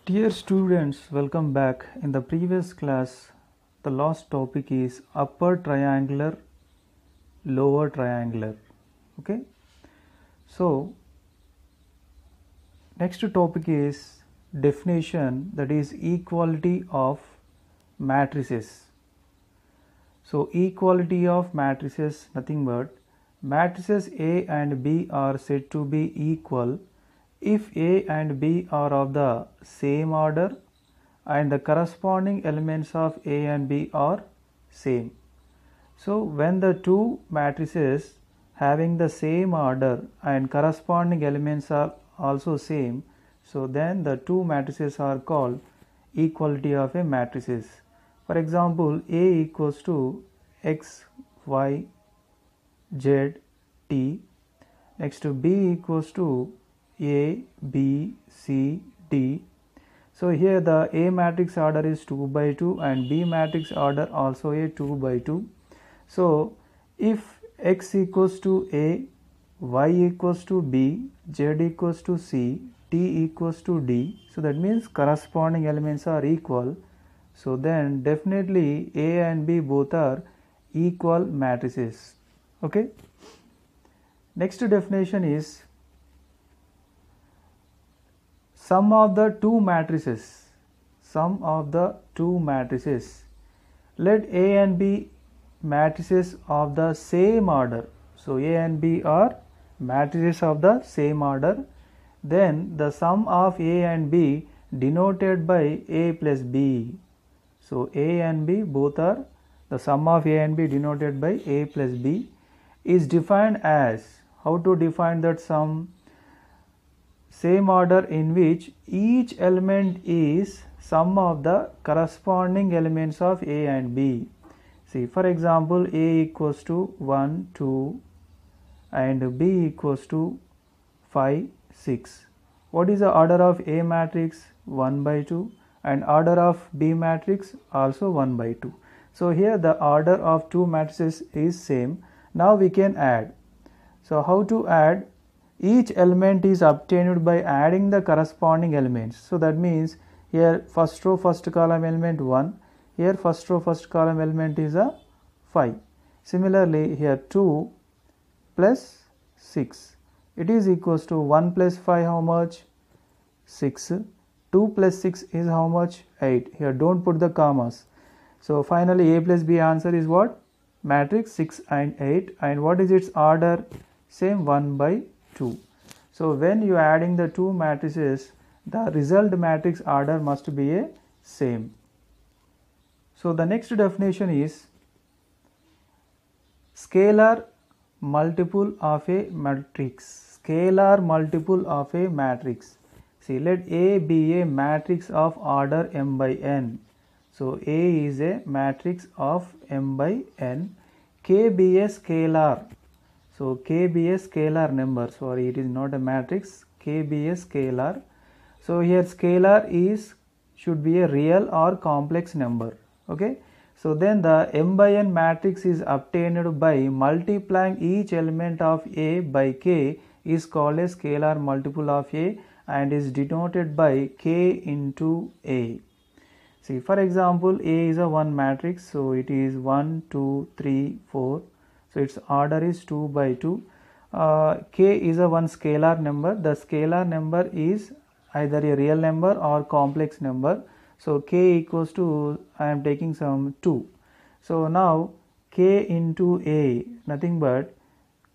Dear students, welcome back. In the previous class, the last topic is upper triangular, lower triangular. Okay. So, next topic is definition, that is equality of matrices. So, equality of matrices, nothing but matrices A and B are said to be equal if A and B are of the same order and the corresponding elements of A and B are same. So, when the two matrices having the same order and corresponding elements are also same, so then the two matrices are called equality of a matrices. For example, A equals to X, Y, Z, T. Next to B equals to A, B, C, D. So here the A matrix order is 2 by 2 and B matrix order also a 2 by 2. So if X equals to A, Y equals to B, Z equals to C, T equals to D, so that means corresponding elements are equal. So then definitely A and B both are equal matrices. Okay. Next definition is sum of the two matrices. Sum of the two matrices. Let A and B matrices of the same order. So A and B are matrices of the same order. Then the sum of A and B denoted by A plus B. So A and B both are, the sum of A and B denoted by A plus B is defined as, how to define that sum? Same order in which each element is sum of the corresponding elements of A and B. See, for example, A equals to 1, 2 and B equals to 5, 6. What is the order of A matrix? 1 by 2, and order of B matrix also 1 by 2. So here the order of two matrices is same. Now we can add. So how to add? Each element is obtained by adding the corresponding elements. So that means here first row first column element 1, here first row first column element is a 5. Similarly here 2 plus 6, it is equals to 1 plus 5 how much? 6. 2 plus 6 is how much? 8. Here don't put the commas. So finally A plus B answer is what? Matrix 6 and 8. And what is its order? Same 1 by 2. So when you are adding the two matrices, the result matrix order must be a same. So the next definition is scalar multiple of a matrix. Scalar multiple of a matrix. See, let A be a matrix of order m by n. So A is a matrix of m by n. K be a scalar. So K be a scalar number. Sorry, it is not a matrix. K be a scalar. So here scalar is should be a real or complex number. Okay. So then the m by n matrix is obtained by multiplying each element of A by K is called a scalar multiple of A and is denoted by K into A. See, for example, A is a 1 matrix. So it is 1, 2, 3, 4. So its order is 2 by 2. K is a one scalar number. The scalar number is either a real number or complex number. So K equals to, I am taking some 2. So now K into A, nothing but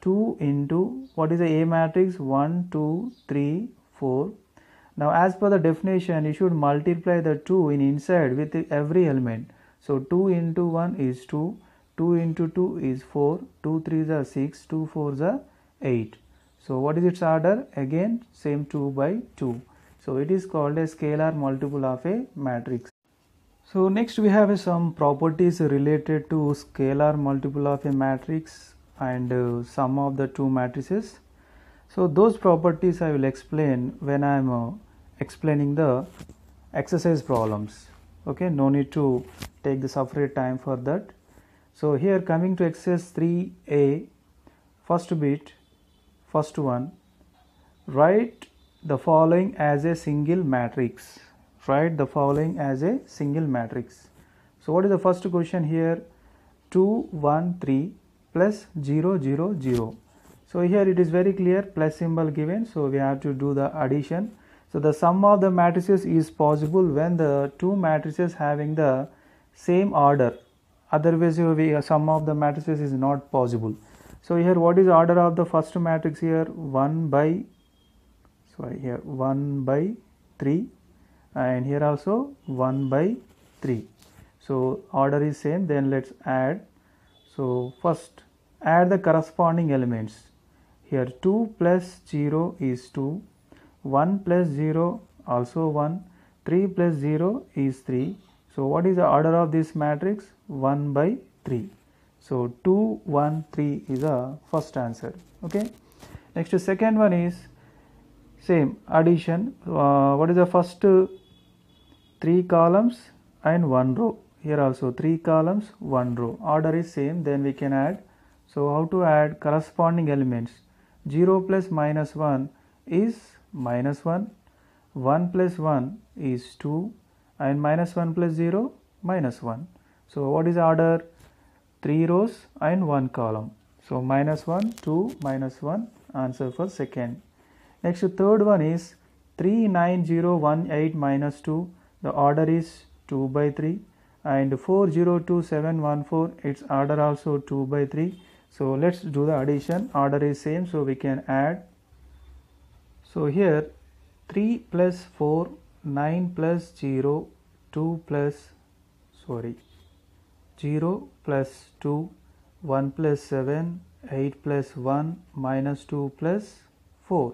2 into, what is the A matrix? 1, 2, 3, 4. Now as per the definition, you should multiply the 2 in inside with every element. So 2 into 1 is 2. 2 into 2 is 4, 2 3s are 6, 2 4s are 8. So what is its order? Again same 2 by 2. So it is called a scalar multiple of a matrix. So next we have some properties related to scalar multiple of a matrix and sum of the two matrices. So those properties I will explain when I am explaining the exercise problems. Okay, no need to take the separate time for that. So here coming to exercise 3a, first bit, first one, write the following as a single matrix. write the following as a single matrix. So what is the first question here? 2 1 3 plus 0 0 0. So here it is very clear, plus symbol given, so we have to do the addition. So the sum of the matrices is possible when the two matrices having the same order, otherwise sum of the matrices is not possible. So here what is order of the first matrix here? 1 by 3, and here also 1 by 3. So order is same. Then let's add. So first add the corresponding elements. Here 2 plus 0 is 2, 1 plus 0 also 1, 3 plus 0 is 3. So what is the order of this matrix? 1 by 3. So 2 1 3 is the first answer. Okay. Next, second one is same addition. What is the first 3 columns and 1 row? Here also 3 columns, 1 row. Order is same. Then we can add. So how to add corresponding elements? 0 plus minus 1 is minus 1, 1 plus 1 is 2, and minus 1 plus 0 minus 1. So what is the order? 3 rows and 1 column. So minus 1, 2, minus 1, answer for second. Next, third one is 3 9 0 1 8 minus 2. The order is 2 by 3, and 4 0 2 7 1 4, its order also 2 by 3. So let's do the addition. Order is same, so we can add. So here 3 plus 4, 9 plus 0, 2 plus 0 plus 2, 1 plus 7, 8 plus 1, minus 2 plus 4.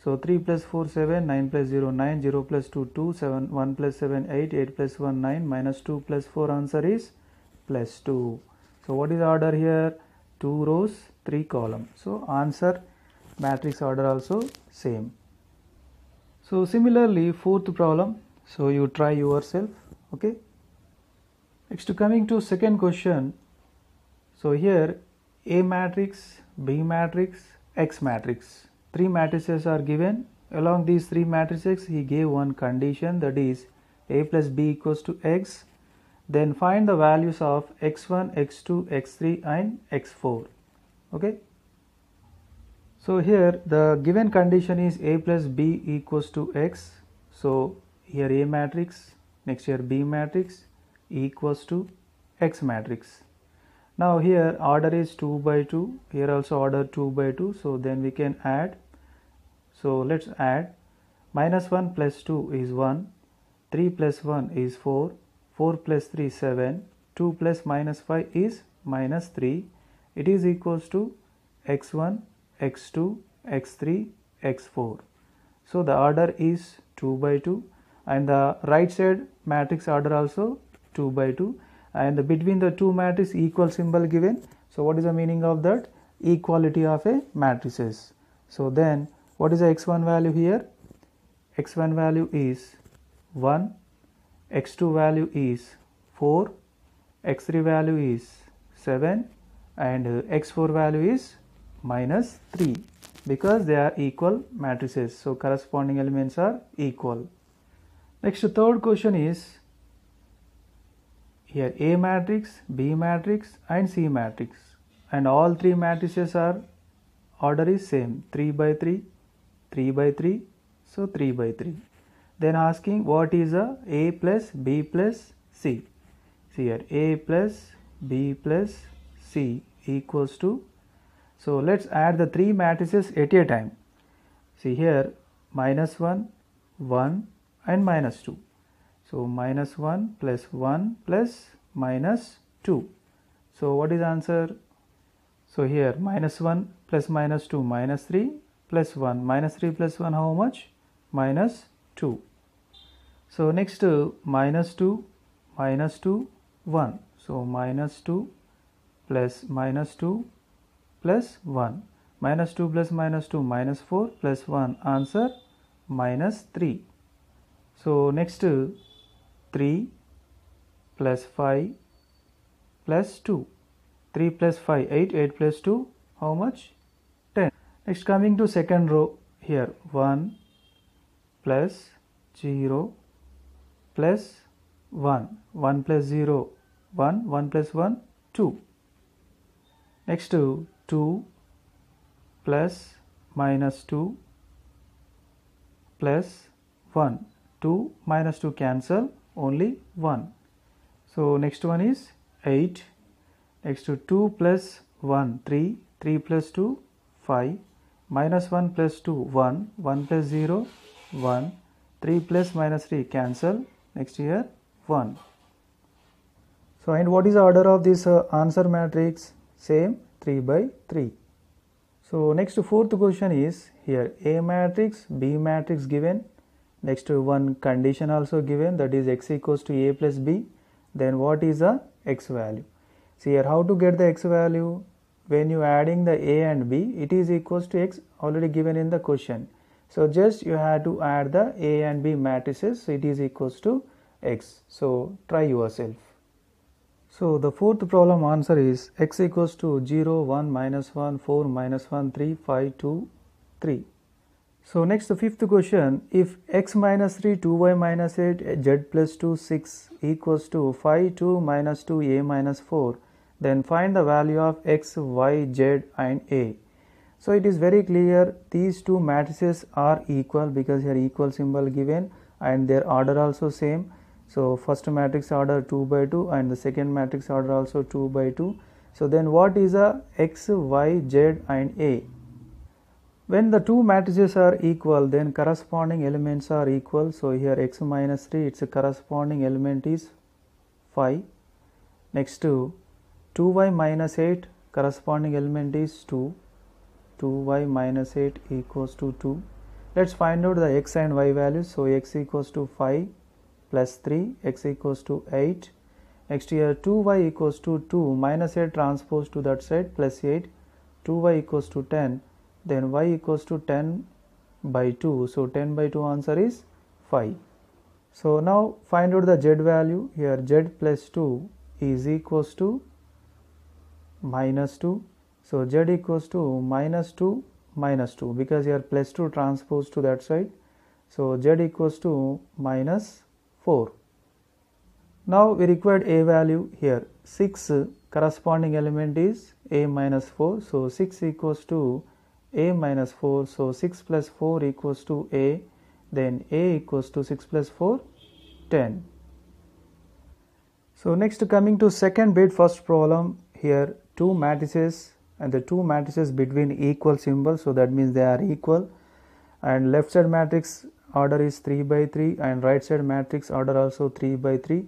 So 3 plus 4 7, 9 plus 0 9, 0 plus 2 2, 7 1 plus 7 8, 8 plus 1 9, minus 2 plus 4, answer is plus 2. So what is the order here? 2 rows, 3 columns. So answer matrix order also same. So similarly, fourth problem. So you try yourself. Okay. Next, coming to second question. So here A matrix, B matrix, X matrix. 3 matrices are given. Along these 3 matrices, he gave one condition, that is A plus B equals to X. Then find the values of x1, x2, x3 and x4. Okay. So here the given condition is A plus B equals to X. So here A matrix, next here B matrix equals to X matrix. Now here order is 2 by 2, here also order 2 by 2. So then we can add. So let's add. Minus 1 plus 2 is 1, 3 plus 1 is 4, 4 plus 3 7, 2 plus minus 5 is minus 3. It is equals to x1, x2, x3, x4. So the order is 2 by 2, and the right side matrix order also 2 by 2, and between the two matrices equal symbol given. So what is the meaning of that? Equality of a matrices. So then what is the x1 value here? X1 value is 1, x2 value is 4, x3 value is 7, and x4 value is minus 3, because they are equal matrices. So corresponding elements are equal. Next, third question is here A matrix, B matrix and C matrix, and all 3 matrices are order is same, 3 by 3, 3 by 3, so 3 by 3. Then asking what is A plus B plus C. See here A plus B plus C equals to. So let's add the 3 matrices at a time. See here minus 1, 1 and minus 2. So minus 1 plus 1 plus minus 2. So what is the answer? So here minus 1 plus minus 2 minus 3 plus 1. Minus 3 plus 1 how much? Minus 2. So next minus 2, 1. So minus 2 plus minus 2 plus 1. Minus 2 plus minus 2 minus 4 plus 1. Answer minus 3. So next 3 plus 5 plus 2. 3 plus 5 8, 8 plus 2 how much? 10. Next coming to second row, here 1 plus 0 plus 1, 1 plus 0, 1, 1 plus 1, 2. Next to 2 plus minus 2 plus 1, 2 minus 2 cancel, only 1. So next one is 8. Next to 2 plus 1, 3, 3 plus 2, 5, minus 1 plus 2, 1, 1 plus 0, 1, 3 plus minus 3 cancel, next here 1. So and what is the order of this answer matrix? Same, 3 by 3. So next fourth question is here A matrix, B matrix given, next to one condition also given, that is x equals to A plus B. Then what is the x value? See here how to get the x value. When you adding the A and B, it is equals to x already given in the question. So just you have to add the A and B matrices, so it is equals to x. So try yourself. So the fourth problem answer is x equals to 0, 1, minus 1, 4, minus 1, 3, 5, 2, 3. So next the fifth question, if x minus 3, 2y minus 8, z plus 2, 6 equals to 5, 2, minus 2, a minus 4, then find the value of x, y, z and a. So it is very clear these two matrices are equal because here equal symbol given and their order also same. So first matrix order 2 by 2 and the second matrix order also 2 by 2. So then what is a x, y, z and a? When the two matrices are equal, then corresponding elements are equal. So here x minus 3, its corresponding element is 5. Next to 2y minus 8, corresponding element is 2. 2y minus 8 equals to 2. Let's find out the x and y values. So x equals to 5 plus 3, x equals to 8. Next here 2y equals to 2, minus 8 transpose to that side, plus 8. 2y equals to 10, then y equals to 10 by 2. So 10 by 2 answer is 5. So now find out the z value. Here z plus 2 is equals to minus 2. So z equals to minus 2 minus 2 because here plus 2 transpose to that side. So z equals to minus 4. Now we required a value here. 6 corresponding element is a minus 4. So 6 equals to a minus 4. So 6 plus 4 equals to a. Then a equals to 6 plus 4, 10. So next coming to second bit first problem, here two matrices and the two matrices between equal symbols, so that means they are equal, and left side matrix order is 3 by 3 and right side matrix order also 3 by 3.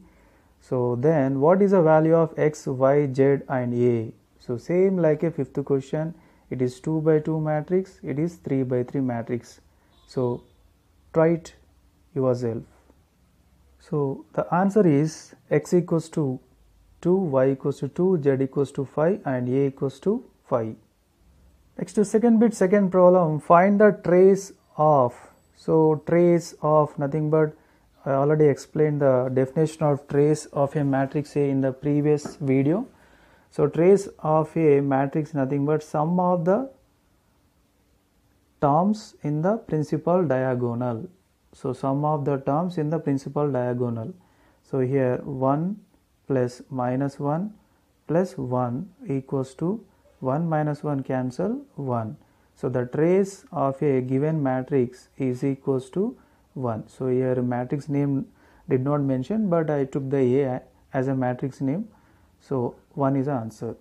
So then what is the value of x, y, z and a? So same like a fifth question, it is 2 by 2 matrix, it is 3 by 3 matrix. So try it yourself. So the answer is x equals to 2, y equals to 2, z equals to 5 and a equals to 5. Next to second bit second problem, find the trace of. So trace of nothing but, I already explained the definition of trace of a matrix A in the previous video. So trace of a matrix nothing but sum of the terms in the principal diagonal. So sum of the terms in the principal diagonal. So here 1 plus minus 1 plus 1 equals to 1 minus 1 cancel 1. So the trace of a given matrix is equals to 1. So here matrix name did not mention, but I took the A as a matrix name. So 1 is the answer.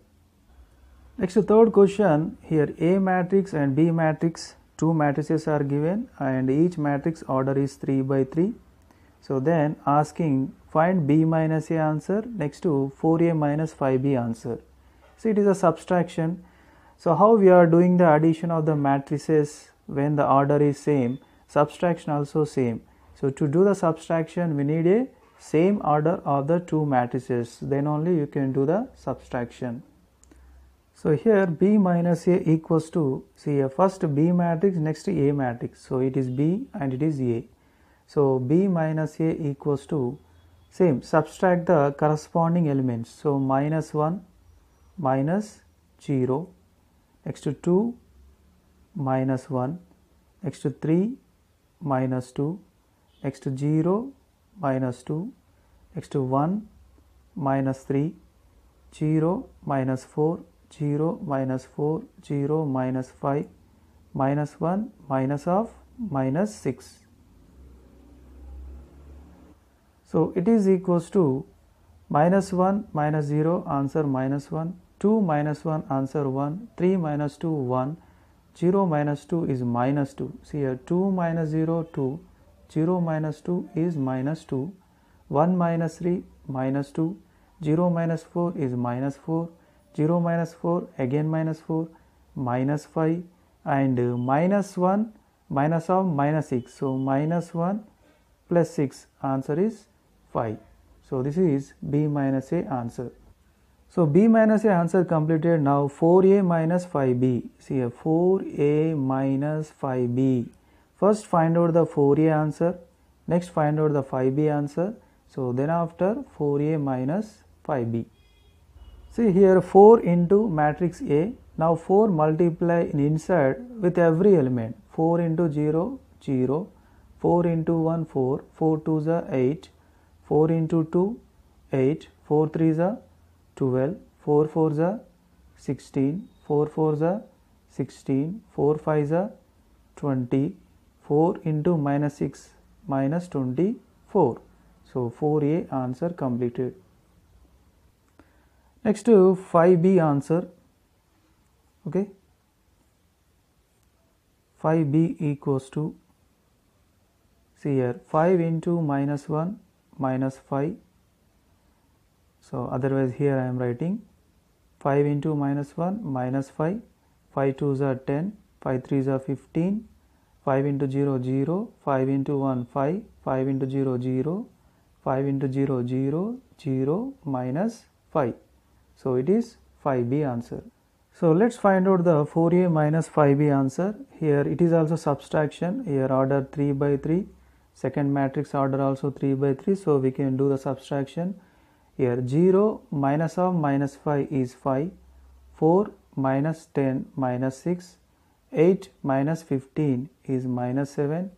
Next third question, here A matrix and B matrix, two matrices are given and each matrix order is 3 by 3. So then asking find B minus A answer, next to 4A minus 5B answer. So it is a subtraction. So how we are doing the addition of the matrices when the order is same, subtraction also same. So to do the subtraction we need a same order of the two matrices, then only you can do the subtraction. So here B minus A equals to, see first B matrix, next A matrix. So it is B and it is A. So B minus A equals to, same, subtract the corresponding elements. So minus 1 minus 0, next to 2 minus 1, next to 3 minus 2, next to 0 minus 2, next to 1 minus 3, 0 minus 4, 0 minus 4, 0 minus 5, minus 1 minus of minus 6. So it is equals to minus 1 minus 0, answer minus 1, 2 minus 1, answer 1, 3 minus 2, 1, 0 minus 2 is minus 2. See here, 2 minus 0, 2, 0 minus 2 is minus 2, 1 minus 3, minus 2, 0 minus 4 is minus 4, 0 minus 4 again minus 4, minus 5, and minus 1 minus of minus 6. So minus 1 plus 6, answer is 5. So this is B minus A answer. So B minus A answer completed. Now 4A minus 5B. See here, 4A minus 5B. First find out the 4A answer, next find out the 5B answer. So then after 4A minus 5B. See here, 4 into matrix A. Now 4 multiply inside with every element. 4 into 0, 0. 4 into 1, 4. 4 2s are 8. 4 into 2, 8. 4 3s are 12. 4 4s are 16. 4 4s are 16. 4 5s are 20. 4 into minus 6 minus 24. So 4A answer completed. Next to 5B answer. Okay. 5B equals to, see here, 5 into minus 1 minus 5. So otherwise here I am writing 5 into minus 1 minus 5. 5 2s are 10. 5 3s are 15. 5 into 0, 0. 5 into 1, 5. 5 into 0, 0. 5 into 0, 0. 0 minus 5. So it is 5B answer. So let's find out the 4A minus 5B answer. Here it is also subtraction. Here order 3 by 3. Second matrix order also 3 by 3. So we can do the subtraction. Here 0 minus of minus 5 is 5. 4 minus 10 minus 6. 8 minus 15 is minus 7.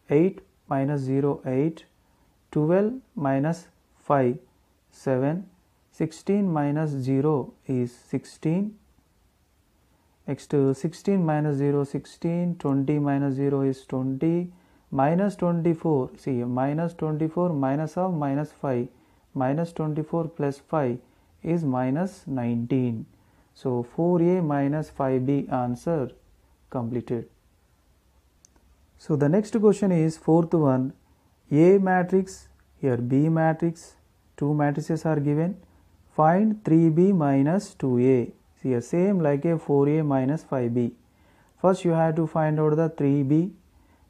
8 minus 0, 8. 12 minus 5, 7. 16 minus 0 is 16. Next 16 minus 0, 16. 20 minus 0 is 20. Minus 24, see minus 24 minus of minus 5. Minus 24 plus 5 is minus 19. So 4A minus 5B answer completed. So the next question is fourth one. A matrix, here B matrix, two matrices are given. Find 3B minus 2A. See here, same like a 4A minus 5B. First you have to find out the 3B,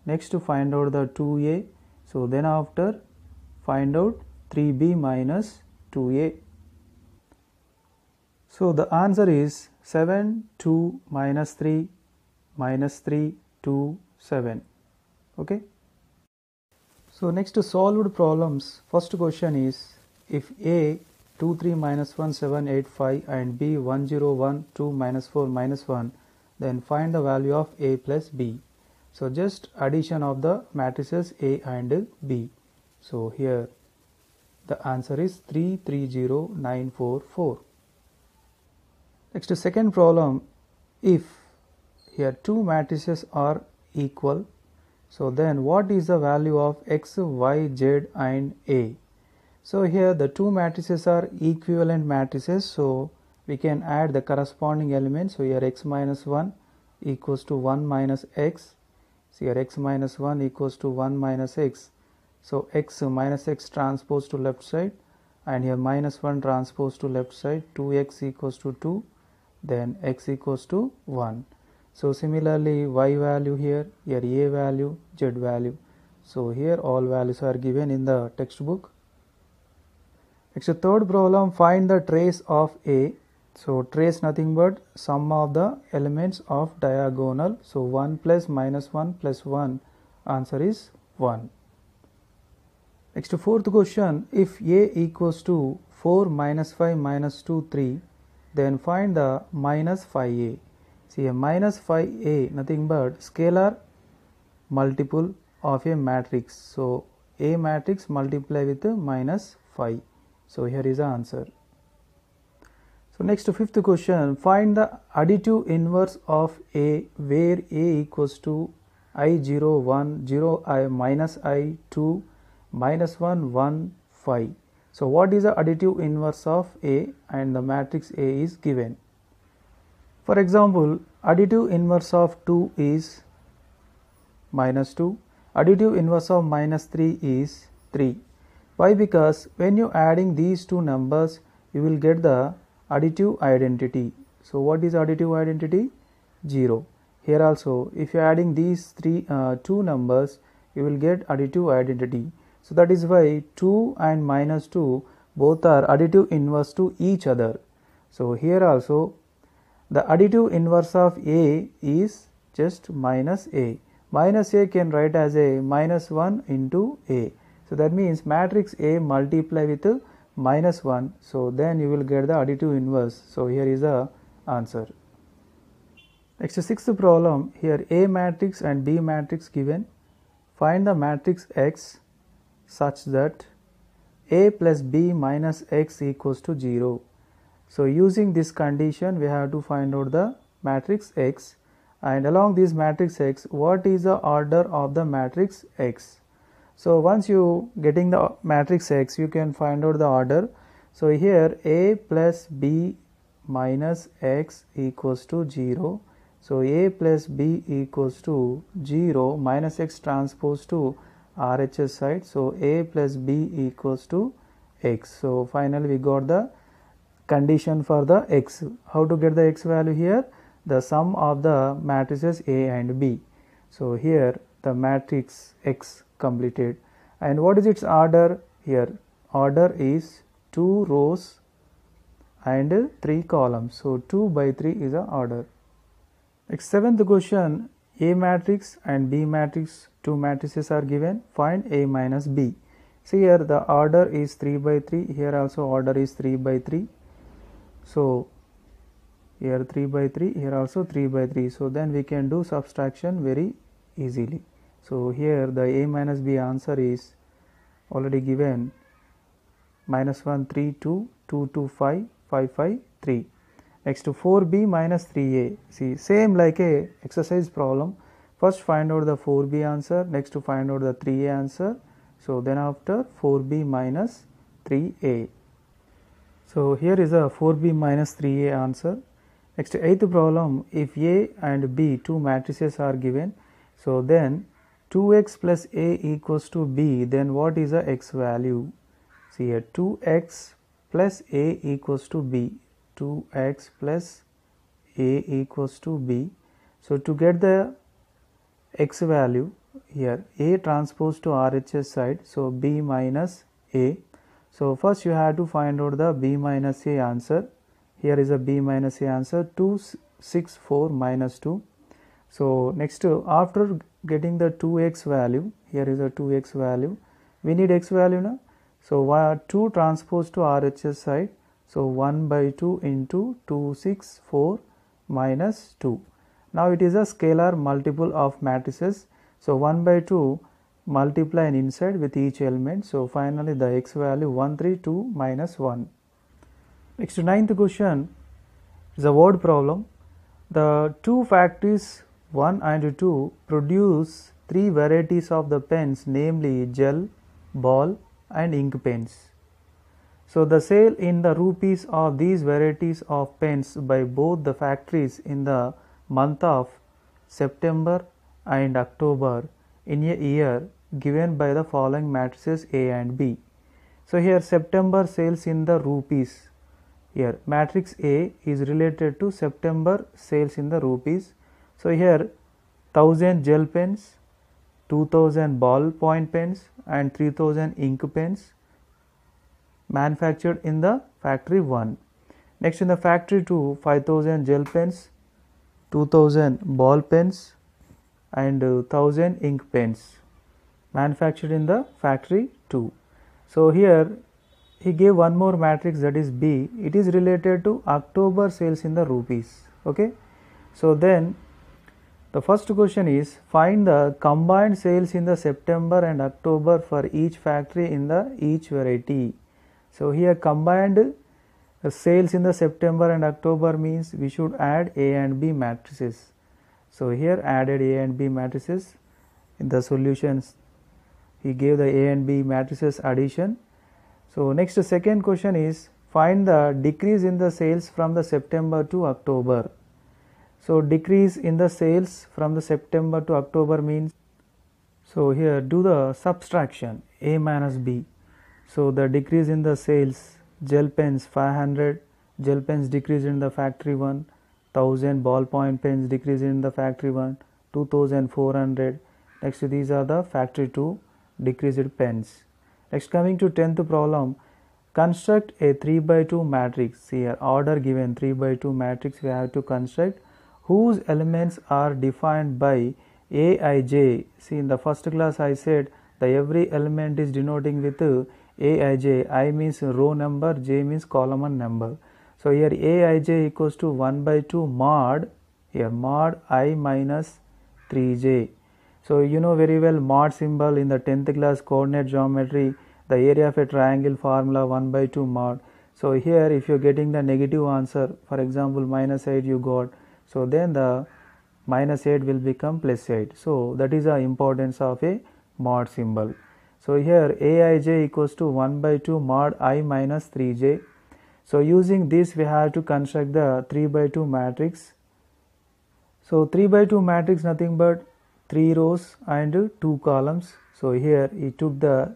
next to find out the 2A. So then after find out 3B minus 2A. So the answer is 7, 2 minus 3 minus 3, 2, 7. Okay. So next to solved problems, first question is if A 2, 3 minus 1, 7, 8, 5 and B 1, 0, 1, 2 minus 4 minus 1, then find the value of A plus B. So just addition of the matrices A and B. So here the answer is 3, 3, 0, 9, 4, 4. Next second problem, if here two matrices are equal, so then what is the value of X, Y, Z and A? So here the two matrices are equivalent matrices, so we can add the corresponding elements. So here X minus 1 equals to 1 minus X. So here X minus 1 equals to 1 minus X. So X minus X transpose to left side, and here minus 1 transpose to left side. 2X equals to 2, then X equals to 1. So similarly Y value here A value, Z value. So here all values are given in the textbook. Next third problem, find the trace of A. So trace nothing but sum of the elements of diagonal. So 1 plus minus 1 plus 1, answer is 1. Next fourth question, if A equals to 4 minus 5 minus 2, 3, then find the minus 5A. See a minus 5A nothing but scalar multiple of a matrix. So A matrix multiply with minus 5. So here is the answer. So next, fifth question, find the additive inverse of A where A equals to I0 1 0 I minus I 2 minus 1 1 5. So what is the additive inverse of A, and the matrix A is given. For example, additive inverse of 2 is minus 2, additive inverse of minus 3 is 3. Why? Because when you adding these two numbers, you will get the additive identity. So what is additive identity? 0. Here also, if you are adding these two numbers, you will get additive identity. So that is why 2 and minus 2 both are additive inverse to each other. So here also the additive inverse of A is just minus A. Minus A can write as a minus 1 into A. So that means matrix A multiply with minus 1. So then you will get the additive inverse. So here is the answer. Next, sixth problem. Here A matrix and B matrix given. Find the matrix X such that A plus B minus X equals to 0. So using this condition, we have to find out the matrix X, and along this matrix X, what is the order of the matrix X? So once you getting the matrix X, you can find out the order. So here A plus B minus X equals to 0. So A plus B equals to 0 minus X transpose to RHS side. So A plus B equals to X. So finally we got the condition for the X. How to get the X value here? The sum of the matrices A and B. So here the matrix X completed. And what is its order? Here order is 2 rows and 3 columns. So 2 by 3 is the order. Next, seventh question, A matrix and B matrix, two matrices are given. Find A minus B. See here the order is 3 by 3. Here also order is 3 by 3. So here 3 by 3, here also 3 by 3. So then we can do subtraction very easily. So here the A minus B answer is already given, minus 1 3 2 2 2 5 5 5 3. Next to 4B minus 3A. See, same like a exercise problem. First find out the 4B answer, next to find out the 3A answer. So then after 4B minus 3A. So here is a 4B minus 3A answer. Next, eighth problem, if A and B two matrices are given, so then 2x plus A equals to B, then what is the x value? See here 2x plus A equals to B, 2x plus A equals to B. So to get the x value, here A transpose to RHS side, so B minus A. So first you have to find out the B minus A answer. Here is a B minus A answer, 264 minus 2. So next, after getting the 2x value, here is a 2x value, we need x value now. So 2 transpose to RHS side, so 1 by 2 into 264 minus 2. Now it is a scalar multiple of matrices. So 1 by 2 multiply and inside with each element. So finally the x value 132 minus 1. Next, ninth question is a word problem. The two factories 1 and 2 produce 3 varieties of the pens, namely gel, ball and ink pens. So the sale in the rupees of these varieties of pens by both the factories in the month of September and October in a year given by the following matrices A and B. So here September sales in the rupees. Here matrix A is related to September sales in the rupees. So here 1000 gel pens, 2000 ball point pens and 3000 ink pens manufactured in the factory 1. Next, in the factory 2, 5000 gel pens, 2000 ball pens and 1000 ink pens manufactured in the factory 2. So here he gave one more matrix, that is B. It is related to October sales in the rupees. Okay. So then The first question is, find the combined sales in the September and October for each factory in the each variety. So here combined sales in the September and October means we should add A and B matrices. So here added A and B matrices in the solutions. He gave the A and B matrices addition. So next second question is, find the decrease in the sales from the September to October. So decrease in the sales from the September to October means, so here do the subtraction A minus B. So the decrease in the sales, gel pens 500, gel pens decreased in the factory 1, 1000 ballpoint pens decreased in the factory 1, 2400. Next these are the factory 2 decreased pens. Next coming to 10th problem, construct a 3 by 2 matrix. Here order given 3 by 2 matrix we have to construct, whose elements are defined by Aij. See, in the first class I said the every element is denoting with Aij. I means row number, J means column number. So here Aij equals to 1 by 2 mod, here mod I minus 3j. So you know very well mod symbol in the 10th class coordinate geometry, the area of a triangle formula 1 by 2 mod. So here if you are getting the negative answer, for example minus 8 you got, so then the minus 8 will become plus 8. So that is the importance of a mod symbol. So here Aij equals to 1 by 2 mod I minus 3j. So using this we have to construct the 3 by 2 matrix. So 3 by 2 matrix nothing but 3 rows and 2 columns. So here he took the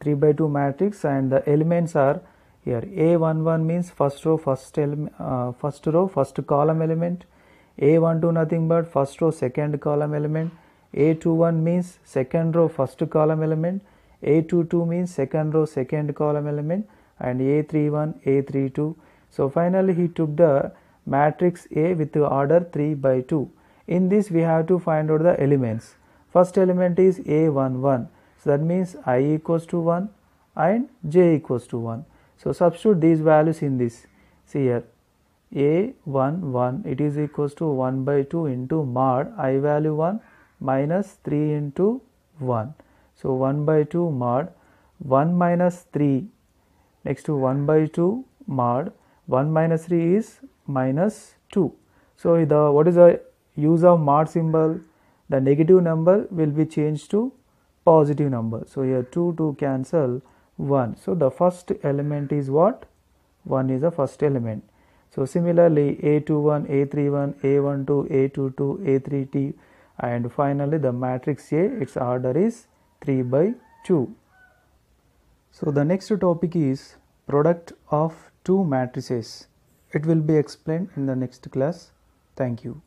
3 by 2 matrix and the elements are here A11 means first row first column element, A12 nothing but first row second column element, A21 means second row first column element, A22 means second row second column element, and A31 A32. So finally he took the matrix A with the order 3 by 2. In this we have to find out the elements. First element is A11, so that means I equals to 1 and J equals to 1. So substitute these values in this. See here A11 it is equals to 1 by 2 into mod I value 1 minus 3 into 1. So 1 by 2 mod 1 minus 3, next to 1 by 2 mod 1 minus 3 is minus 2. So what is the use of mod symbol? The negative number will be changed to positive number. So here 2 cancel 1. So the first element is what? 1 is the first element. So similarly A21, A31, A12, A22, A3t, and finally the matrix A, its order is 3 by 2. So the next topic is product of two matrices. It will be explained in the next class. Thank you.